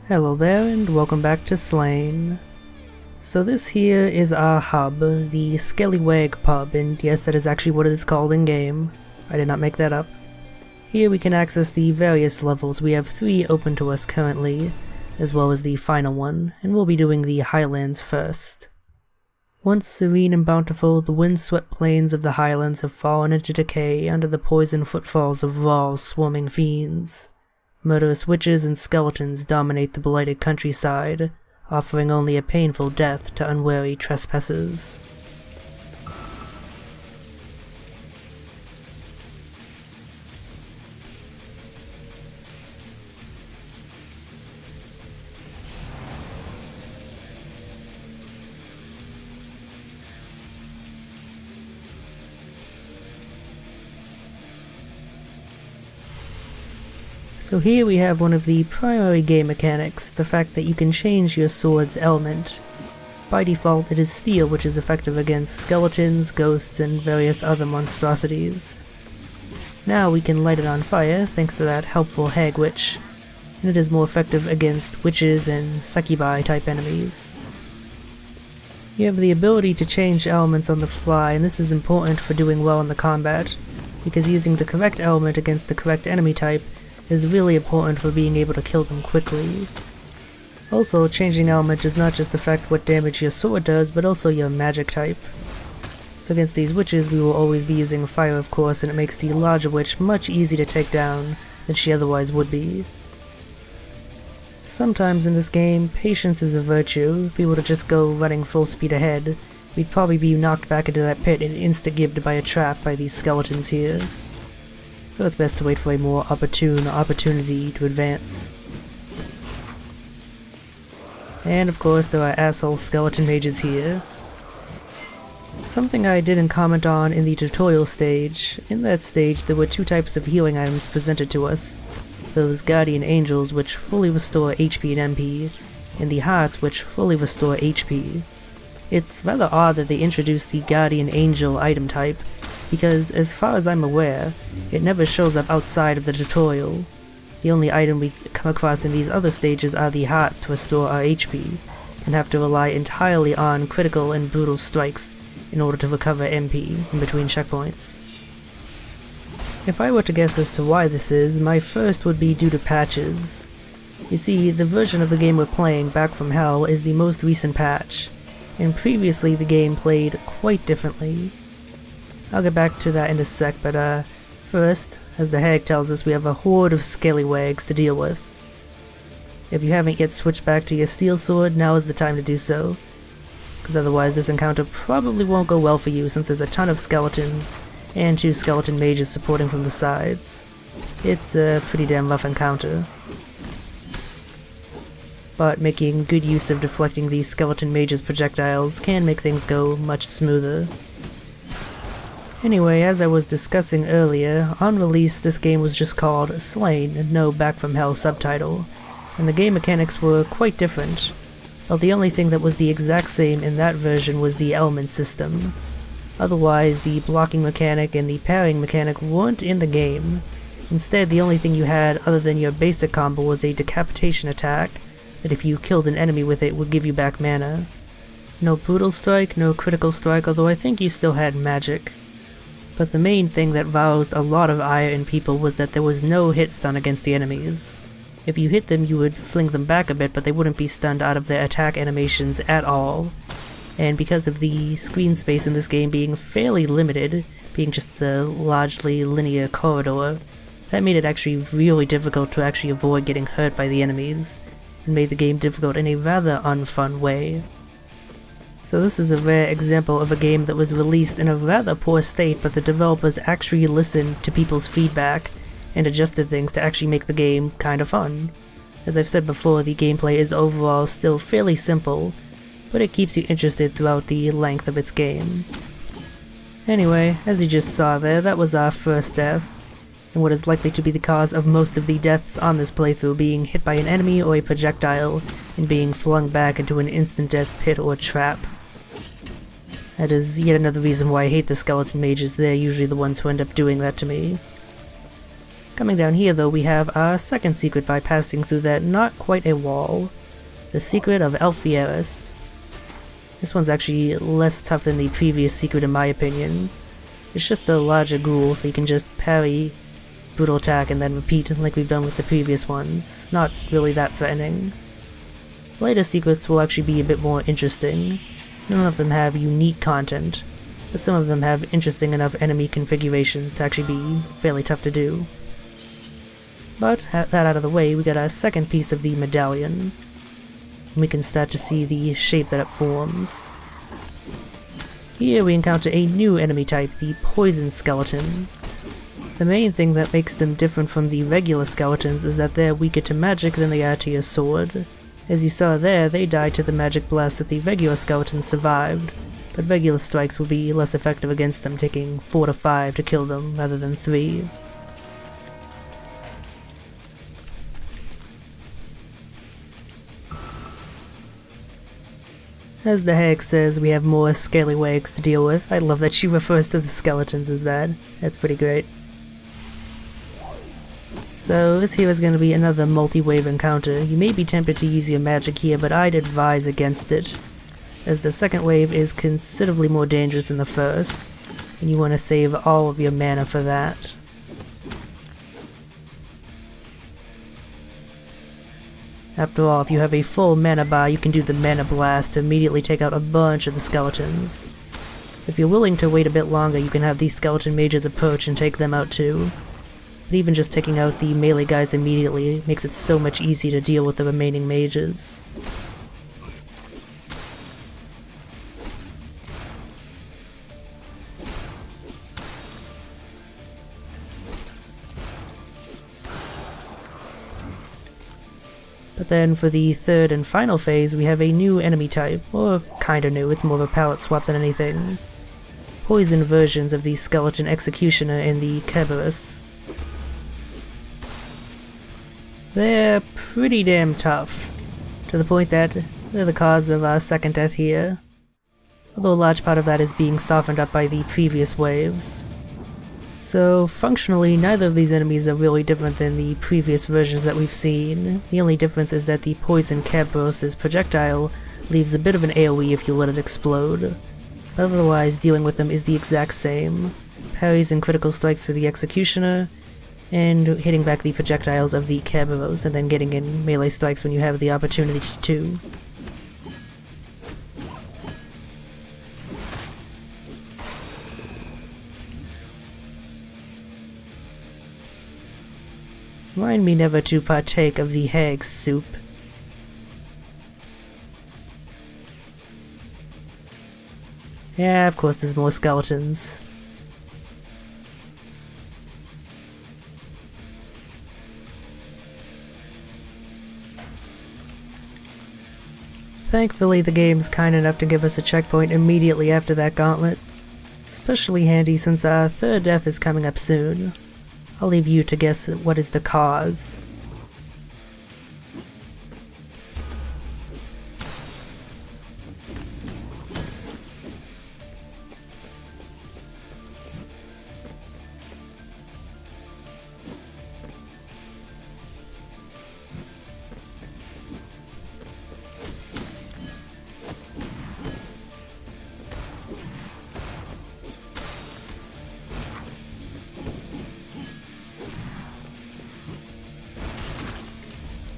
Hello there and welcome back to Slain. So this here is our hub, the Scallywag Pub, and yes, that is actually what it is called in game. I did not make that up. Here we can access the various levels. We have 3 open to us currently, as well as the final one, and we'll be doing the Highlands first. Once serene and bountiful, the wind-swept plains of the Highlands have fallen into decay under the poisoned footfalls of raw, swarming fiends. Murderous witches and skeletons dominate the blighted countryside, offering only a painful death to unwary trespassers. So here we have one of the primary game mechanics, the fact that you can change your sword's element. By default it is steel, which is effective against skeletons, ghosts, and various other monstrosities. Now we can light it on fire thanks to that helpful hag witch, and it is more effective against witches and succubi type enemies. You have the ability to change elements on the fly, and this is important for doing well in the combat, because using the correct element against the correct enemy type is really important for being able to kill them quickly. Also, changing element does not just affect what damage your sword does, but also your magic type. So against these witches we will always be using fire, of course, and it makes the larger witch much easier to take down than she otherwise would be. Sometimes in this game, patience is a virtue. If we were to just go running full speed ahead, we'd probably be knocked back into that pit and insta-gibbed by a trap by these skeletons here. So it's best to wait for a more opportune opportunity to advance. And of course there are asshole skeleton mages here. Something I didn't comment on in the tutorial stage. In that stage there were 2 types of healing items presented to us. Those guardian angels, which fully restore HP and MP, and the hearts, which fully restore HP. It's rather odd that they introduced the guardian angel item type, because as far as I'm aware, it never shows up outside of the tutorial. The only item we come across in these other stages are the hearts to restore our HP, and have to rely entirely on critical and brutal strikes in order to recover MP in between checkpoints. If I were to guess as to why this is, my first would be due to patches. You see, the version of the game we're playing, Back from Hell, is the most recent patch, and previously the game played quite differently. I'll get back to that in a sec, but first, as the hag tells us, we have a horde of scallywags to deal with. If you haven't yet switched back to your steel sword, now is the time to do so, because otherwise this encounter probably won't go well for you since there's a ton of skeletons and 2 skeleton mages supporting from the sides. It's a pretty damn rough encounter. But making good use of deflecting these skeleton mages' projectiles can make things go much smoother. Anyway, as I was discussing earlier, on release this game was just called Slain, no Back from Hell subtitle, and the game mechanics were quite different. Well, the only thing that was the exact same in that version was the element system. Otherwise, the blocking mechanic and the parrying mechanic weren't in the game. Instead, the only thing you had other than your basic combo was a decapitation attack, that if you killed an enemy with it would give you back mana. No brutal strike, no critical strike, although I think you still had magic. But the main thing that roused a lot of ire in people was that there was no hit stun against the enemies. If you hit them you would fling them back a bit, but they wouldn't be stunned out of their attack animations at all. And because of the screen space in this game being fairly limited, being just a largely linear corridor, that made it actually really difficult to actually avoid getting hurt by the enemies, and made the game difficult in a rather unfun way. So this is a rare example of a game that was released in a rather poor state, but the developers actually listened to people's feedback and adjusted things to actually make the game kinda fun. As I've said before, the gameplay is overall still fairly simple, but it keeps you interested throughout the length of its game. Anyway, as you just saw there, that was our first death, and what is likely to be the cause of most of the deaths on this playthrough, being hit by an enemy or a projectile and being flung back into an instant death pit or trap. That is yet another reason why I hate the skeleton mages. They're usually the ones who end up doing that to me. Coming down here though, we have our second secret by passing through that not quite a wall. The secret of Alfieris. This one's actually less tough than the previous secret in my opinion. It's just a larger ghoul, so you can just parry, brutal attack, and then repeat like we've done with the previous ones. Not really that threatening. Later secrets will actually be a bit more interesting. None of them have unique content, but some of them have interesting enough enemy configurations to actually be fairly tough to do. But, that out of the way, we got our second piece of the medallion. And we can start to see the shape that it forms. Here we encounter a new enemy type, the Poison Skeleton. The main thing that makes them different from the regular skeletons is that they're weaker to magic than they are to your sword. As you saw there, they died to the magic blast that the regular skeletons survived, but regular strikes will be less effective against them, taking 4 to 5 to kill them rather than 3. As the hag says, we have more scallywags to deal with. I love that she refers to the skeletons as that. That's pretty great. So this here is going to be another multi-wave encounter. You may be tempted to use your magic here, but I'd advise against it, as the second wave is considerably more dangerous than the first, and you want to save all of your mana for that. After all, if you have a full mana bar, you can do the mana blast to immediately take out a bunch of the skeletons. If you're willing to wait a bit longer, you can have these skeleton mages approach and take them out too. But even just taking out the melee guys immediately makes it so much easier to deal with the remaining mages. But then for the third and final phase, we have a new enemy type, or kinda new, it's more of a palette swap than anything. Poison versions of the Skeleton Executioner and the Kerberos. They're pretty damn tough, to the point that they're the cause of our second death here, although a large part of that is being softened up by the previous waves. So functionally, neither of these enemies are really different than the previous versions that we've seen. The only difference is that the Poison Kerberos' projectile leaves a bit of an AoE if you let it explode. Otherwise, dealing with them is the exact same. Parries and critical strikes for the Executioner, and hitting back the projectiles of the Kerberos, and then getting in melee strikes when you have the opportunity to. Remind me never to partake of the hag's soup. Yeah, of course there's more skeletons. Thankfully the game's kind enough to give us a checkpoint immediately after that gauntlet. Especially handy since our third death is coming up soon. I'll leave you to guess what is the cause.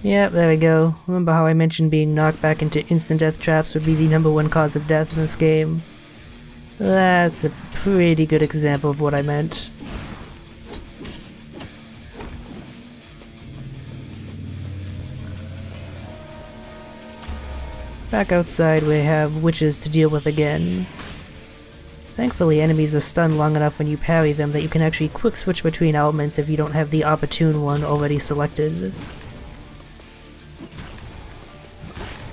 Yep, there we go. Remember how I mentioned being knocked back into instant death traps would be the #1 cause of death in this game? That's a pretty good example of what I meant. Back outside we have witches to deal with again. Thankfully enemies are stunned long enough when you parry them that you can actually quick switch between elements if you don't have the opportune one already selected.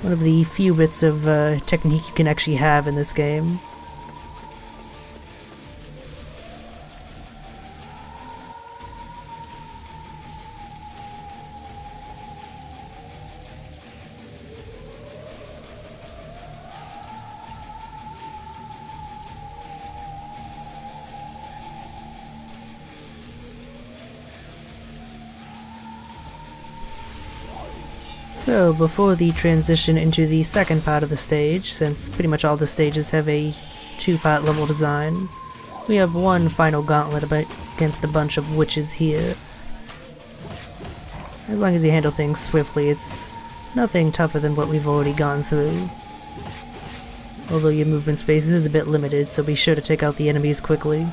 One of the few bits of technique you can actually have in this game. So, before the transition into the second part of the stage, since pretty much all the stages have a two-part level design, we have one final gauntlet against a bunch of witches here. As long as you handle things swiftly, it's nothing tougher than what we've already gone through. Although your movement space is a bit limited, so be sure to take out the enemies quickly.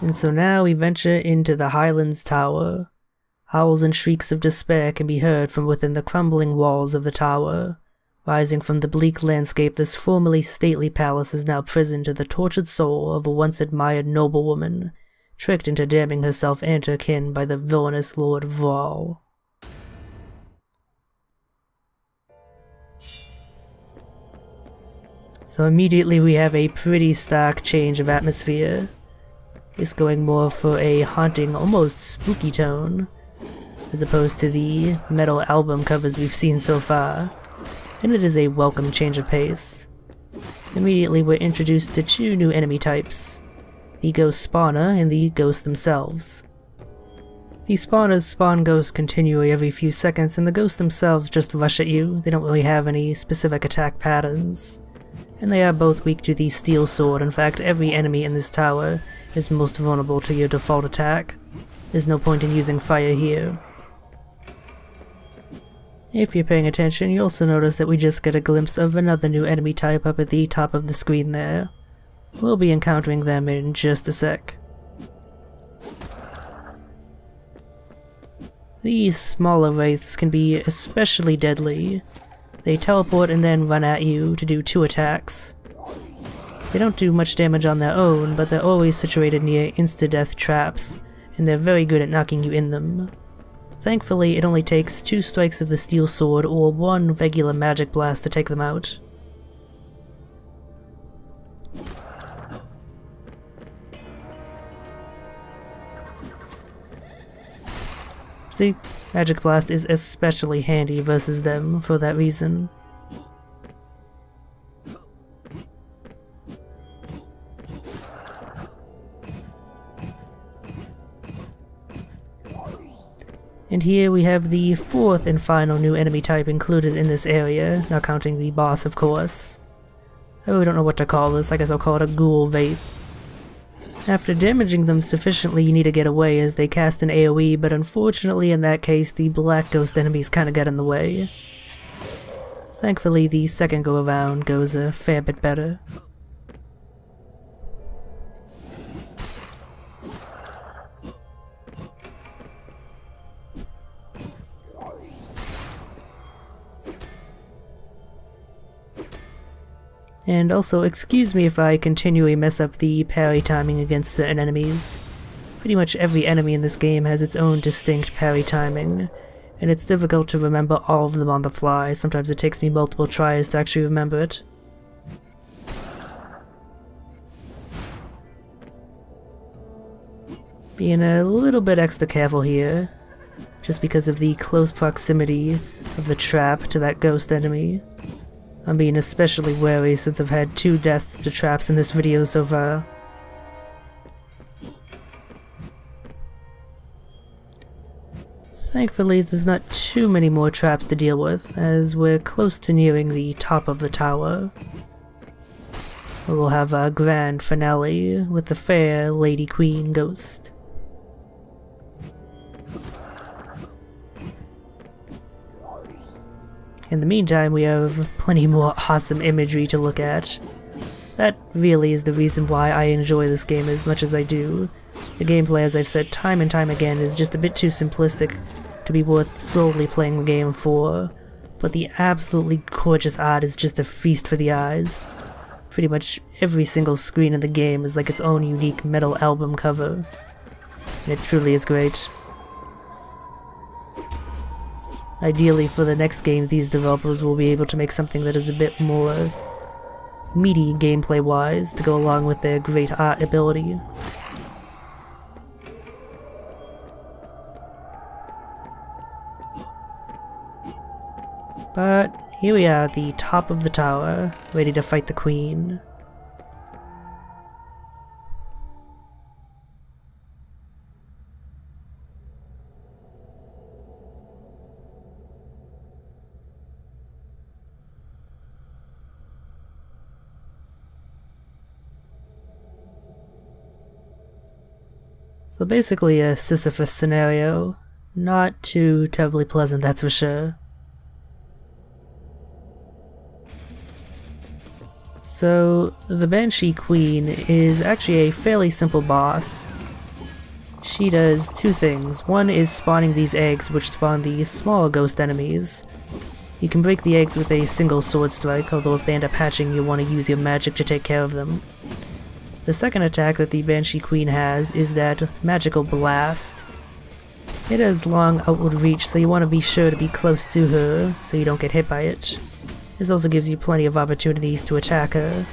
And so now we venture into the Highlands Tower. Howls and shrieks of despair can be heard from within the crumbling walls of the tower. Rising from the bleak landscape, this formerly stately palace is now prison to the tortured soul of a once admired noblewoman, tricked into damning herself and her kin by the villainous Lord Vraal. So immediately we have a pretty stark change of atmosphere. It's going more for a haunting, almost spooky tone, as opposed to the metal album covers we've seen so far, and it is a welcome change of pace. Immediately we're introduced to two new enemy types, the Ghost Spawner and the Ghosts themselves. The Spawners spawn ghosts continually every few seconds, and the Ghosts themselves just rush at you. They don't really have any specific attack patterns, and they are both weak to the Steel Sword. In fact, every enemy in this tower is most vulnerable to your default attack. There's no point in using fire here. If you're paying attention, you also notice that we just get a glimpse of another new enemy type up at the top of the screen there. We'll be encountering them in just a sec. These smaller wraiths can be especially deadly. They teleport and then run at you to do 2 attacks. They don't do much damage on their own, but they're always situated near insta-death traps, and they're very good at knocking you in them. Thankfully, it only takes 2 strikes of the Steel Sword or 1 regular magic blast to take them out. See, Magic Blast is especially handy versus them for that reason. And here we have the 4th and final new enemy type included in this area, not counting the boss of course. I really don't know what to call this. I guess I'll call it a Ghoul Wraith. After damaging them sufficiently, you need to get away as they cast an AoE, but unfortunately in that case the Black Ghost enemies kinda got in the way. Thankfully the second go around goes a fair bit better. And also, excuse me if I continually mess up the parry timing against certain enemies. Pretty much every enemy in this game has its own distinct parry timing, and it's difficult to remember all of them on the fly. Sometimes it takes me multiple tries to actually remember it. Being a little bit extra careful here, just because of the close proximity of the trap to that ghost enemy. I'm being especially wary since I've had 2 deaths to traps in this video so far. Thankfully, there's not too many more traps to deal with, as we're close to nearing the top of the tower. We'll have a grand finale with the fair Lady Queen Ghost. In the meantime, we have plenty more awesome imagery to look at. That really is the reason why I enjoy this game as much as I do. The gameplay, as I've said time and time again, is just a bit too simplistic to be worth solely playing the game for, but the absolutely gorgeous art is just a feast for the eyes. Pretty much every single screen in the game is like its own unique metal album cover, and it truly is great. Ideally, for the next game, these developers will be able to make something that is a bit more meaty gameplay-wise to go along with their great art ability. But here we are at the top of the tower, ready to fight the queen. So basically a Sisyphus scenario. Not too terribly pleasant, that's for sure. So, the Banshee Queen is actually a fairly simple boss. She does two things. One is spawning these eggs, which spawn these smaller ghost enemies. You can break the eggs with a single sword strike, although if they end up hatching you'll want to use your magic to take care of them. The second attack that the Banshee Queen has is that magical blast. It has long outward reach, so you want to be sure to be close to her so you don't get hit by it. This also gives you plenty of opportunities to attack her.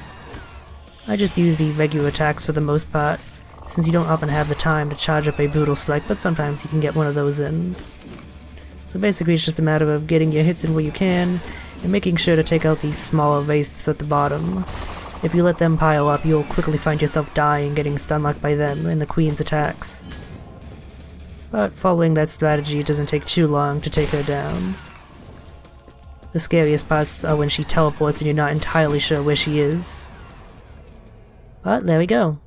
I just use the regular attacks for the most part, since you don't often have the time to charge up a brutal strike, but sometimes you can get one of those in. So basically it's just a matter of getting your hits in where you can, and making sure to take out these smaller wraiths at the bottom. If you let them pile up, you'll quickly find yourself dying, getting stun-locked by them and the queen's attacks. But following that strategy, it doesn't take too long to take her down. The scariest parts are when she teleports and you're not entirely sure where she is. But there we go.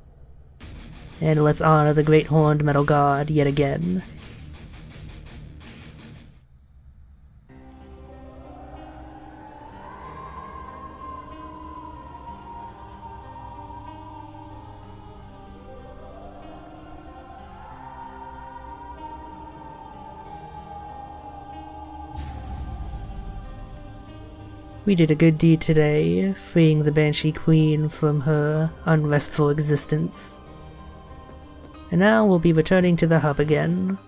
And let's honor the great horned metal god yet again. We did a good deed today, freeing the Banshee Queen from her unrestful existence. And now we'll be returning to the hub again.